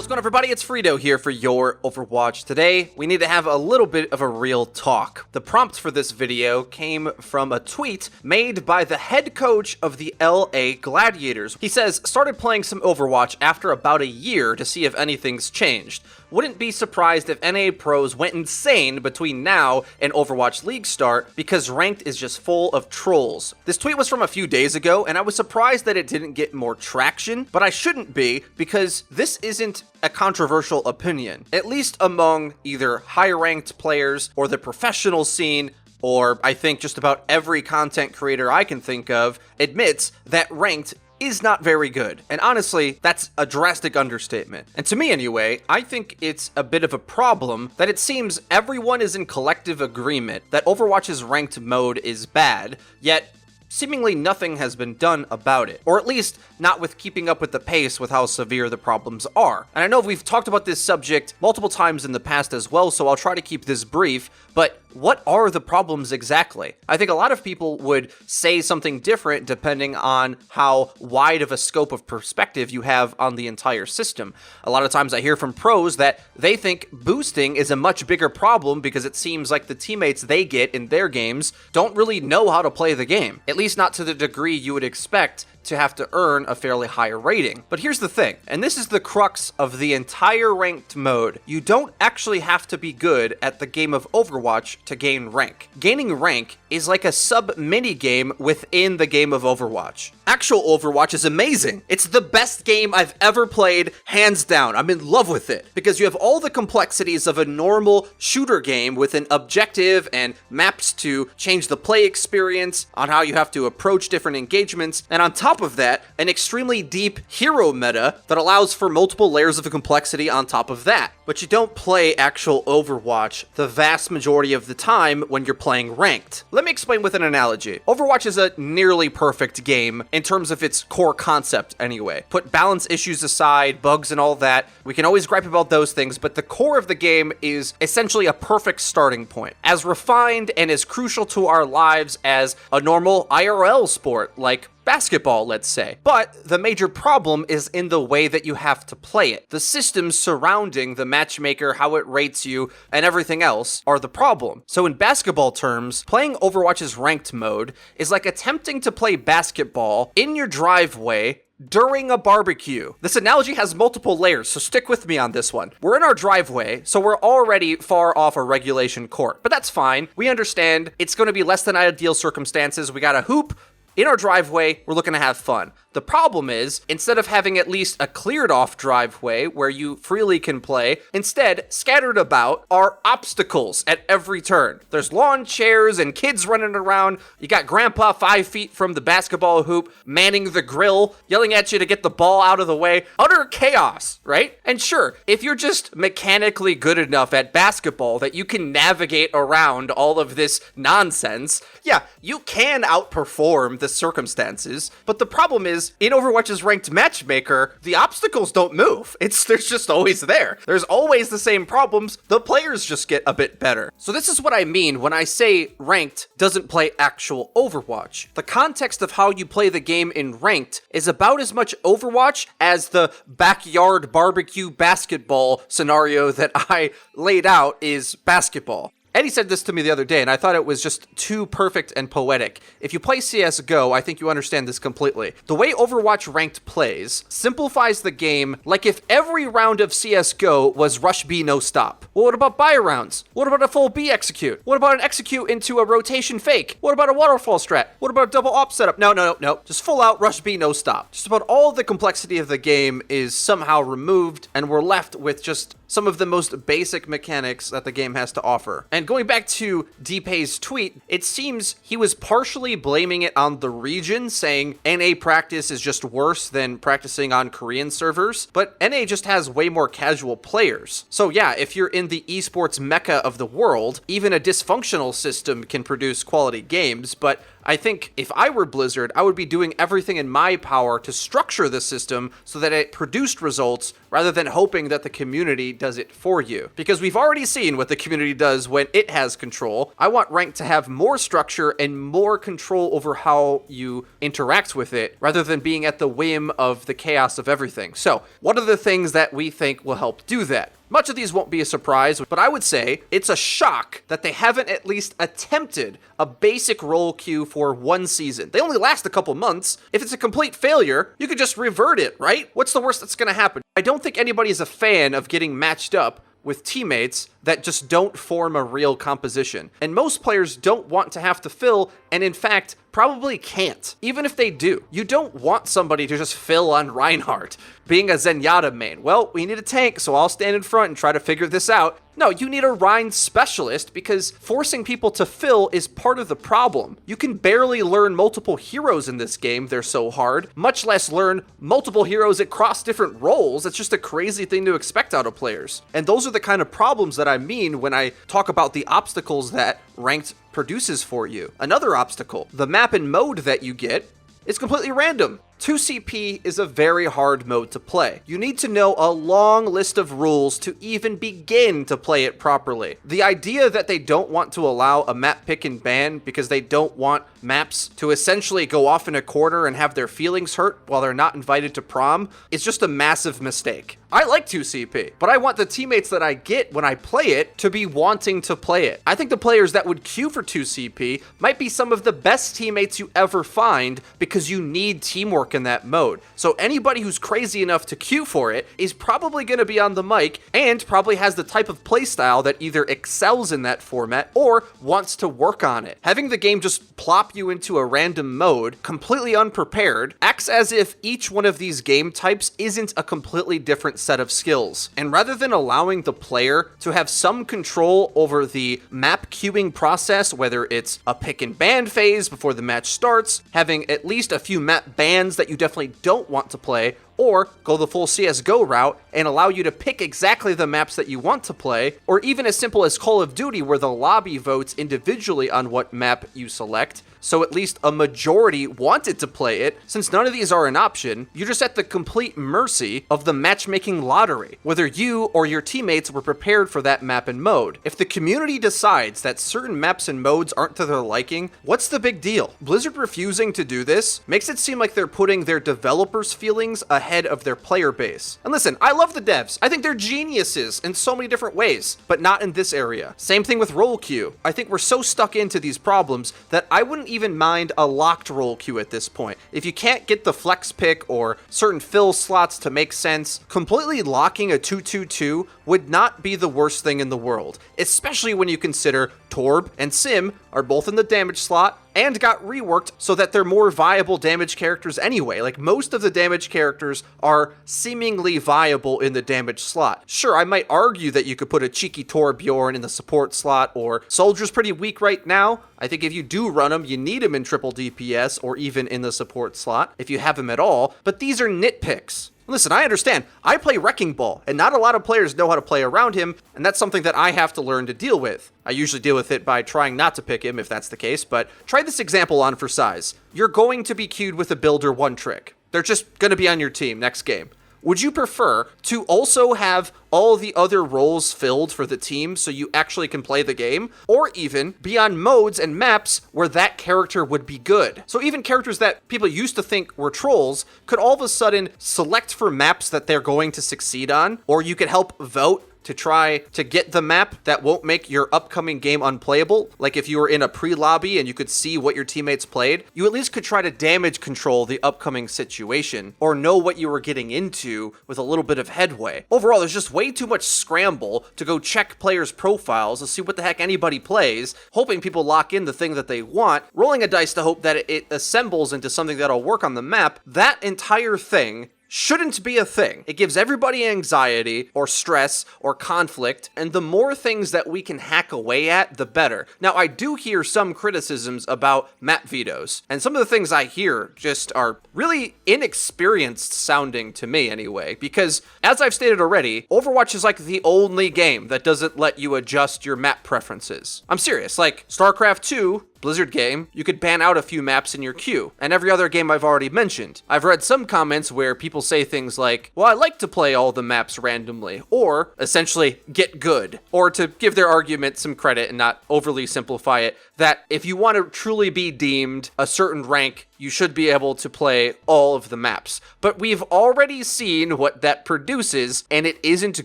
What's going on, everybody? It's Frito here for your Overwatch. Today, we need to have a little bit of a real talk. The prompt for this video came from a tweet made by the head coach of the LA Gladiators. He says, started playing some Overwatch after about a year to see if anything's changed. Wouldn't be surprised if NA pros went insane between now and Overwatch League start because ranked is just full of trolls. This tweet was from a few days ago, and I was surprised that it didn't get more traction, but I shouldn't be because this isn't a controversial opinion, at least among either high-ranked players or the professional scene, or I think just about every content creator I can think of admits that ranked is not very good. And honestly, that's a drastic understatement. And to me anyway, I think it's a bit of a problem that it seems everyone is in collective agreement that Overwatch's ranked mode is bad, yet seemingly nothing has been done about it, or at least not with keeping up with the pace with how severe the problems are. And I know we've talked about this subject multiple times in the past as well, so I'll try to keep this brief, but what are the problems exactly? I think a lot of people would say something different depending on how wide of a scope of perspective you have on the entire system. A lot of times I hear from pros that they think boosting is a much bigger problem because it seems like the teammates they get in their games don't really know how to play the game, at least not to the degree you would expect to have to earn a fairly high rating. But here's the thing, and this is the crux of the entire ranked mode. You don't actually have to be good at the game of Overwatch to gain rank. Gaining rank is like a sub-mini game within the game of Overwatch. Actual Overwatch is amazing. It's the best game I've ever played, hands down. I'm in love with it because you have all the complexities of a normal shooter game with an objective and maps to change the play experience on how you have to approach different engagements, and on top of that, an extremely deep hero meta that allows for multiple layers of complexity on top of that. But you don't play actual Overwatch the vast majority of the time when you're playing ranked. Let me explain with an analogy. Overwatch is a nearly perfect game in terms of its core concept anyway. Put balance issues aside, bugs and all that, we can always gripe about those things, but the core of the game is essentially a perfect starting point. As refined and as crucial to our lives as a normal IRL sport like basketball, let's say. But the major problem is in the way that you have to play it. The systems surrounding the matchmaker, how it rates you, and everything else are the problem. So in basketball terms, playing Overwatch's ranked mode is like attempting to play basketball in your driveway during a barbecue. This analogy has multiple layers, so stick with me on this one. We're in our driveway, so we're already far off a regulation court, but that's fine. We understand it's going to be less than ideal circumstances. We got a hoop in our driveway, we're looking to have fun. The problem is, instead of having at least a cleared off driveway where you freely can play, instead, scattered about are obstacles at every turn. There's lawn chairs and kids running around. You got grandpa 5 feet from the basketball hoop, manning the grill, yelling at you to get the ball out of the way. Utter chaos, right? And sure, if you're just mechanically good enough at basketball that you can navigate around all of this nonsense, yeah, you can outperform the circumstances, but the problem is, in Overwatch's ranked matchmaker, the obstacles don't move. They're just always there. There's always the same problems. The players just get a bit better. So this is what I mean when I say ranked doesn't play actual Overwatch. The context of how you play the game in ranked is about as much Overwatch as the backyard barbecue basketball scenario that I laid out is basketball. Eddie said this to me the other day, and I thought it was just too perfect and poetic. If you play CSGO, I think you understand this completely. The way Overwatch Ranked plays simplifies the game like if every round of CSGO was rush B no stop. Well, what about buy rounds? What about a full B execute? What about an execute into a rotation fake? What about a waterfall strat? What about a double op setup? No. Just full out rush B no stop. Just about all the complexity of the game is somehow removed, and we're left with just some of the most basic mechanics that the game has to offer. And going back to DPay's tweet, it seems he was partially blaming it on the region, saying NA practice is just worse than practicing on Korean servers, but NA just has way more casual players. So yeah, if you're in the esports mecca of the world, even a dysfunctional system can produce quality games, but I think if I were Blizzard, I would be doing everything in my power to structure the system so that it produced results rather than hoping that the community does it for you. Because we've already seen what the community does when it has control. I want ranked to have more structure and more control over how you interact with it rather than being at the whim of the chaos of everything. So, what are the things that we think will help do that? Much of these won't be a surprise, but I would say it's a shock that they haven't at least attempted a basic role queue for one season. They only last a couple months. If it's a complete failure, you could just revert it, right? What's the worst that's gonna happen? I don't think anybody is a fan of getting matched up with teammates that just don't form a real composition. And most players don't want to have to fill, and in fact, probably can't. Even if they do. You don't want somebody to just fill on Reinhardt. Being a Zenyatta main, well, we need a tank, so I'll stand in front and try to figure this out. No, you need a Rein specialist because forcing people to fill is part of the problem. You can barely learn multiple heroes in this game, they're so hard, much less learn multiple heroes across different roles. It's just a crazy thing to expect out of players. And those are the kind of problems that I mean when I talk about the obstacles that ranked produces for you. Another obstacle, the map and mode that you get is completely random. 2CP is a very hard mode to play. You need to know a long list of rules to even begin to play it properly. The idea that they don't want to allow a map pick and ban because they don't want maps to essentially go off in a corner and have their feelings hurt while they're not invited to prom is just a massive mistake. I like 2CP, but I want the teammates that I get when I play it to be wanting to play it. I think the players that would queue for 2CP might be some of the best teammates you ever find because you need teamwork in that mode. So anybody who's crazy enough to queue for it is probably going to be on the mic and probably has the type of playstyle that either excels in that format or wants to work on it. Having the game just plop you into a random mode, completely unprepared, acts as if each one of these game types isn't a completely different set of skills. And rather than allowing the player to have some control over the map queuing process, whether it's a pick and ban phase before the match starts, having at least a few map bans that you definitely don't want to play, or go the full CSGO route and allow you to pick exactly the maps that you want to play, or even as simple as Call of Duty where the lobby votes individually on what map you select, so at least a majority wanted to play it. Since none of these are an option, you're just at the complete mercy of the matchmaking lottery, whether you or your teammates were prepared for that map and mode. If the community decides that certain maps and modes aren't to their liking, what's the big deal? Blizzard refusing to do this makes it seem like they're putting their developers' feelings ahead of their player base. And listen, I love the devs. I think they're geniuses in so many different ways, but not in this area. Same thing with role queue. I think we're so stuck into these problems that I wouldn't even mind a locked role queue at this point. If you can't get the flex pick or certain fill slots to make sense, completely locking a 2-2-2 would not be the worst thing in the world, especially when you consider Torb and Sim are both in the damage slot and got reworked so that they're more viable damage characters anyway. Like, most of the damage characters are seemingly viable in the damage slot. Sure, I might argue that you could put a cheeky Torbjorn in the support slot, or Soldier's pretty weak right now. I think if you do run him, you need him in triple DPS or even in the support slot, if you have him at all, but these are nitpicks. Listen, I understand. I play Wrecking Ball, and not a lot of players know how to play around him, and that's something that I have to learn to deal with. I usually deal with it by trying not to pick him, if that's the case, but try this example on for size. You're going to be queued with a builder one trick. They're just going to be on your team next game. Would you prefer to also have all the other roles filled for the team so you actually can play the game, or even be on modes and maps where that character would be good? So even characters that people used to think were trolls could all of a sudden select for maps that they're going to succeed on, or you could help vote to try to get the map that won't make your upcoming game unplayable. Like if you were in a pre-lobby and you could see what your teammates played, you at least could try to damage control the upcoming situation or know what you were getting into with a little bit of headway. Overall, there's just way too much scramble to go check players' profiles to see what the heck anybody plays, hoping people lock in the thing that they want, rolling a dice to hope that it assembles into something that'll work on the map. That entire thing shouldn't be a thing. It gives everybody anxiety or stress or conflict, and the more things that we can hack away at, the better. Now, I do hear some criticisms about map vetoes, and some of the things I hear just are really inexperienced sounding to me anyway, because as I've stated already, Overwatch is like the only game that doesn't let you adjust your map preferences. I'm serious, like StarCraft 2 Blizzard game, you could ban out a few maps in your queue, and every other game I've already mentioned. I've read some comments where people say things like, well, I like to play all the maps randomly, or essentially get good, or to give their argument some credit and not overly simplify it, that if you want to truly be deemed a certain rank, you should be able to play all of the maps. But we've already seen what that produces, and it isn't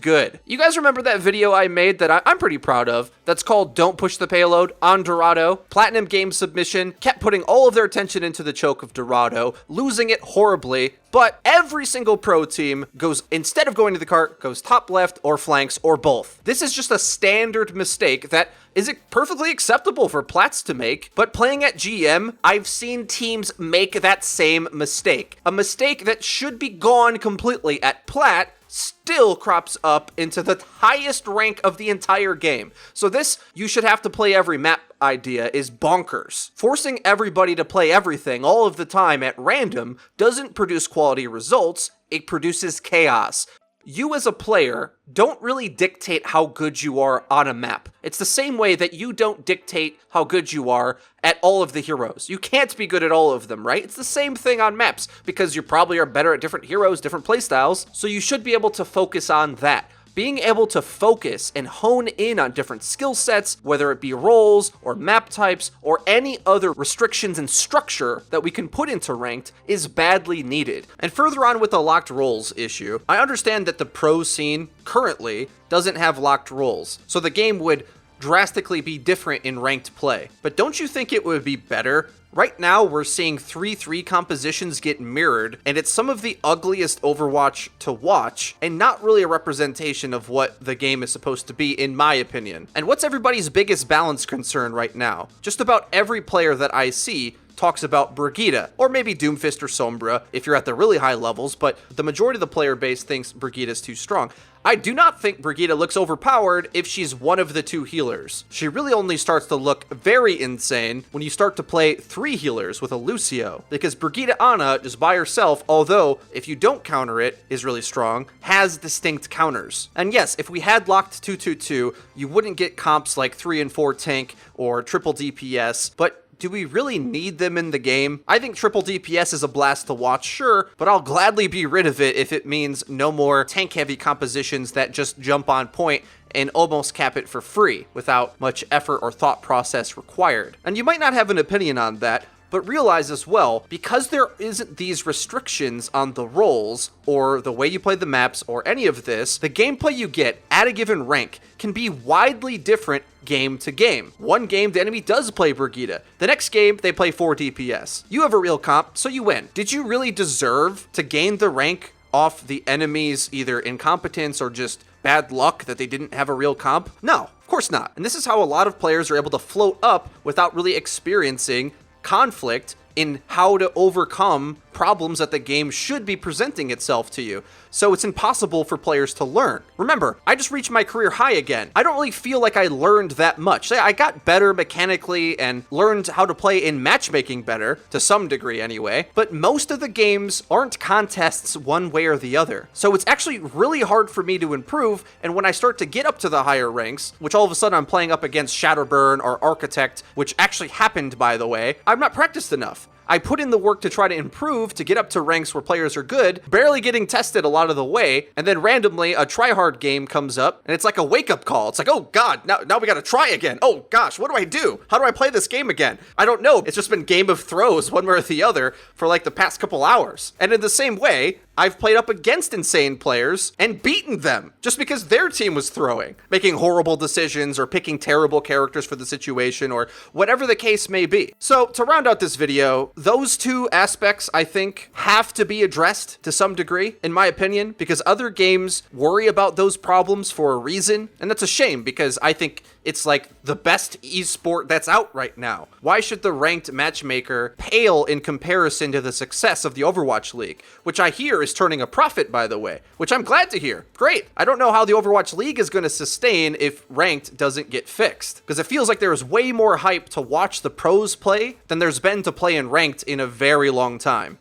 good. You guys remember that video I made that I'm pretty proud of, that's called Don't Push the Payload on Dorado? Platinum Game Submission kept putting all of their attention into the choke of Dorado, losing it horribly, but every single pro team goes, instead of going to the cart, goes top left or flanks or both. This is just a standard mistake that is perfectly acceptable for Plats to make, but playing at GM, I've seen teams make that same mistake. A mistake that should be gone completely at Plat still crops up into the highest rank of the entire game. So this, you should have to play every map idea is bonkers. Forcing everybody to play everything all of the time at random doesn't produce quality results, it produces chaos. You as a player don't really dictate how good you are on a map. It's the same way that you don't dictate how good you are at all of the heroes. You can't be good at all of them, right? It's the same thing on maps because you probably are better at different heroes, different playstyles, so you should be able to focus on that. Being able to focus and hone in on different skill sets, whether it be roles or map types or any other restrictions and structure that we can put into ranked, is badly needed. And further on with the locked roles issue, I understand that the pro scene currently doesn't have locked roles, so the game would drastically be different in ranked play. But don't you think it would be better? Right now, we're seeing 3-3 compositions get mirrored, and it's some of the ugliest Overwatch to watch, and not really a representation of what the game is supposed to be, in my opinion. And what's everybody's biggest balance concern right now? Just about every player that I see talks about Brigitte, or maybe Doomfist or Sombra if you're at the really high levels, but the majority of the player base thinks Brigitte is too strong. I do not think Brigitte looks overpowered if she's one of the two healers. She really only starts to look very insane when you start to play 3 healers with a Lucio, because Brigitte Ana, just by herself, although if you don't counter it, is really strong, has distinct counters. And yes, if we had locked 2-2-2, you wouldn't get comps like 3 and 4 tank or triple DPS, but do we really need them in the game? I think triple DPS is a blast to watch, sure, but I'll gladly be rid of it if it means no more tank-heavy compositions that just jump on point and almost cap it for free without much effort or thought process required. And you might not have an opinion on that, but realize as well, because there isn't these restrictions on the roles or the way you play the maps or any of this, the gameplay you get at a given rank can be widely different game to game. One game, the enemy does play Brigitte. The next game, they play 4 DPS. You have a real comp, so you win. Did you really deserve to gain the rank off the enemy's either incompetence or just bad luck that they didn't have a real comp? No, of course not. And this is how a lot of players are able to float up without really experiencing conflict in how to overcome problems that the game should be presenting itself to you. So it's impossible for players to learn. Remember, I just reached my career high again. I don't really feel like I learned that much. I got better mechanically and learned how to play in matchmaking better, to some degree anyway, but most of the games aren't contests one way or the other. So it's actually really hard for me to improve, and when I start to get up to the higher ranks, which all of a sudden I'm playing up against Shadowburn or Architect, which actually happened, by the way, I'm not practiced enough. I put in the work to try to improve to get up to ranks where players are good, barely getting tested a lot of the way, and then randomly a tryhard game comes up, and it's like a wake-up call. It's like, oh god, now we gotta try again. Oh gosh, what do I do? How do I play this game again? I don't know. It's just been Game of Throws one way or the other for like the past couple hours. And in the same way, I've played up against insane players and beaten them just because their team was throwing, making horrible decisions or picking terrible characters for the situation or whatever the case may be. So to round out this video, those two aspects, I think, have to be addressed to some degree, in my opinion, because other games worry about those problems for a reason. And that's a shame because I think it's like the best esport that's out right now. Why should the ranked matchmaker pale in comparison to the success of the Overwatch League, which I hear is turning a profit, by the way, which I'm glad to hear. Great. I don't know how the Overwatch League is going to sustain if ranked doesn't get fixed, because it feels like there is way more hype to watch the pros play than there's been to play in ranked in a very long time.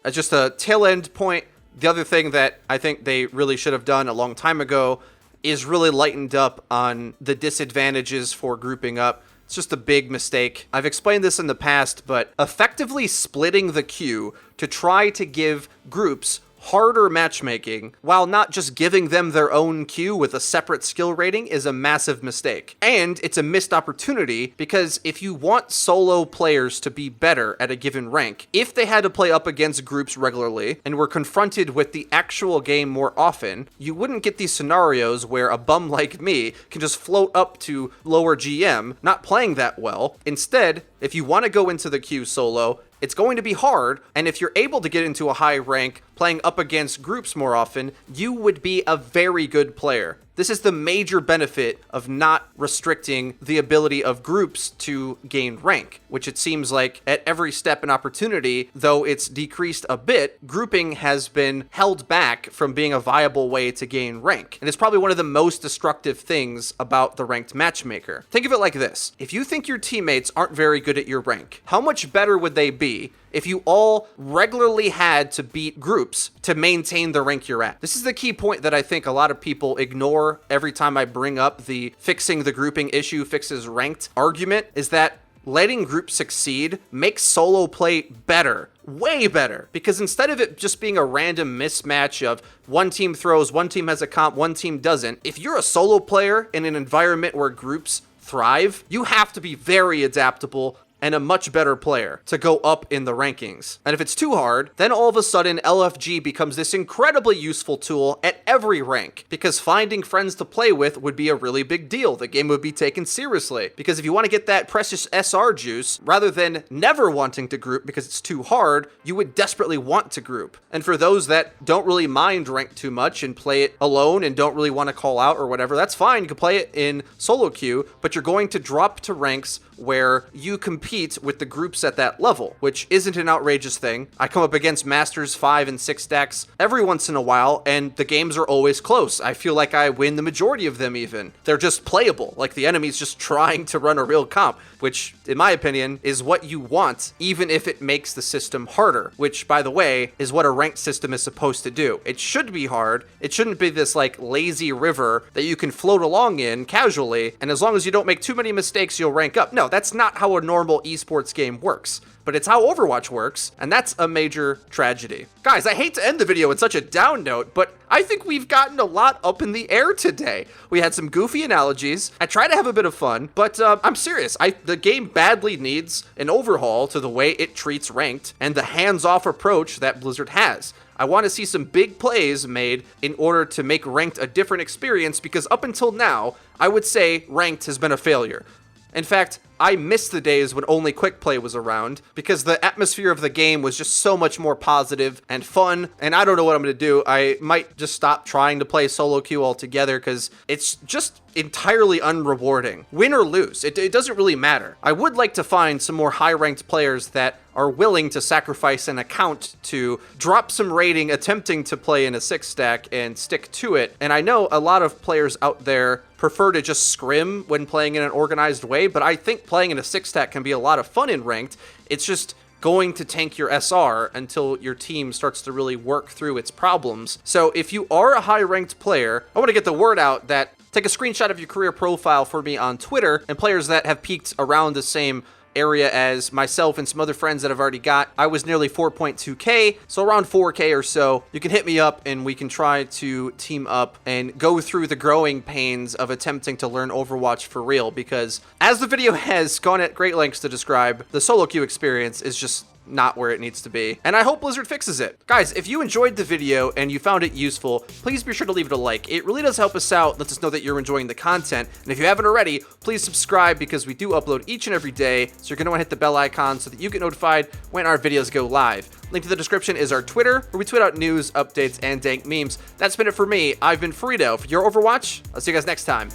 As just a tail end point, the other thing that I think they really should have done a long time ago is really lightened up on the disadvantages for grouping up. It's just a big mistake. I've explained this in the past, but effectively splitting the queue to try to give groups harder matchmaking while not just giving them their own queue with a separate skill rating is a massive mistake. And it's a missed opportunity because if you want solo players to be better at a given rank, if they had to play up against groups regularly and were confronted with the actual game more often, you wouldn't get these scenarios where a bum like me can just float up to lower GM, not playing that well. Instead, if you want to go into the queue solo, it's going to be hard, and if you're able to get into a high rank playing up against groups more often, you would be a very good player. This is the major benefit of not restricting the ability of groups to gain rank, which it seems like at every step and opportunity, though it's decreased a bit, grouping has been held back from being a viable way to gain rank. And it's probably one of the most destructive things about the ranked matchmaker. Think of it like this. If you think your teammates aren't very good at your rank, how much better would they be if you all regularly had to beat groups to maintain the rank you're at? This is the key point that I think a lot of people ignore every time I bring up the fixing the grouping issue fixes ranked argument, is that letting groups succeed makes solo play better. Way better, because instead of it just being a random mismatch of one team throws, one team has a comp, one team doesn't, if you're a solo player in an environment where groups thrive, you have to be very adaptable and a much better player to go up in the rankings. And if it's too hard, then all of a sudden LFG becomes this incredibly useful tool at every rank, because finding friends to play with would be a really big deal. The game would be taken seriously, because if you want to get that precious SR juice, rather than never wanting to group because it's too hard, you would desperately want to group. And for those that don't really mind rank too much and play it alone and don't really want to call out or whatever, that's fine. You can play it in solo queue, but you're going to drop to ranks where you compete with the groups at that level, which isn't an outrageous thing. I come up against Masters 5 and 6 stacks every once in a while, and the games are always close. I feel like I win the majority of them even. They're just playable, like the enemy's just trying to run a real comp, which, in my opinion, is what you want, even if it makes the system harder, which, by the way, is what a ranked system is supposed to do. It should be hard. It shouldn't be this, like, lazy river that you can float along in casually, and as long as you don't make too many mistakes, you'll rank up. No, that's not how a normal esports game works, but it's how Overwatch works, and that's a major tragedy. Guys, I hate to end the video in such a down note, but I think we've gotten a lot up in the air today. We had some goofy analogies. I try to have a bit of fun, but I'm serious. The game badly needs an overhaul to the way it treats ranked and the hands-off approach that Blizzard has. I want to see some big plays made in order to make ranked a different experience, because up until now, I would say ranked has been a failure. In fact, I miss the days when only quick play was around, because the atmosphere of the game was just so much more positive and fun, and I don't know what I'm going to do. I might just stop trying to play solo queue altogether, because it's just entirely unrewarding. Win or lose, it doesn't really matter. I would like to find some more high-ranked players that are willing to sacrifice an account to drop some rating attempting to play in a 6-stack and stick to it, and I know a lot of players out there prefer to just scrim when playing in an organized way, but I think playing in a 6-stack can be a lot of fun in ranked. It's just going to tank your SR until your team starts to really work through its problems. So if you are a high-ranked player, I want to get the word out that take a screenshot of your career profile for me on Twitter, and players that have peaked around the same area as myself and some other friends that I've already got. I was nearly 4.2k, so around 4k or so. You can hit me up and we can try to team up and go through the growing pains of attempting to learn Overwatch for real, because as the video has gone at great lengths to describe, the solo queue experience is just not where it needs to be, and I hope Blizzard fixes it. Guys, if you enjoyed the video and you found it useful, please be sure to leave it a like. It really does help us out, lets us know that you're enjoying the content, and if you haven't already, please subscribe, because we do upload each and every day, so you're going to want to hit the bell icon so that you get notified when our videos go live. Link to the description is our Twitter, where we tweet out news, updates, and dank memes. That's been it for me. I've been Frito for your Overwatch. I'll see you guys next time.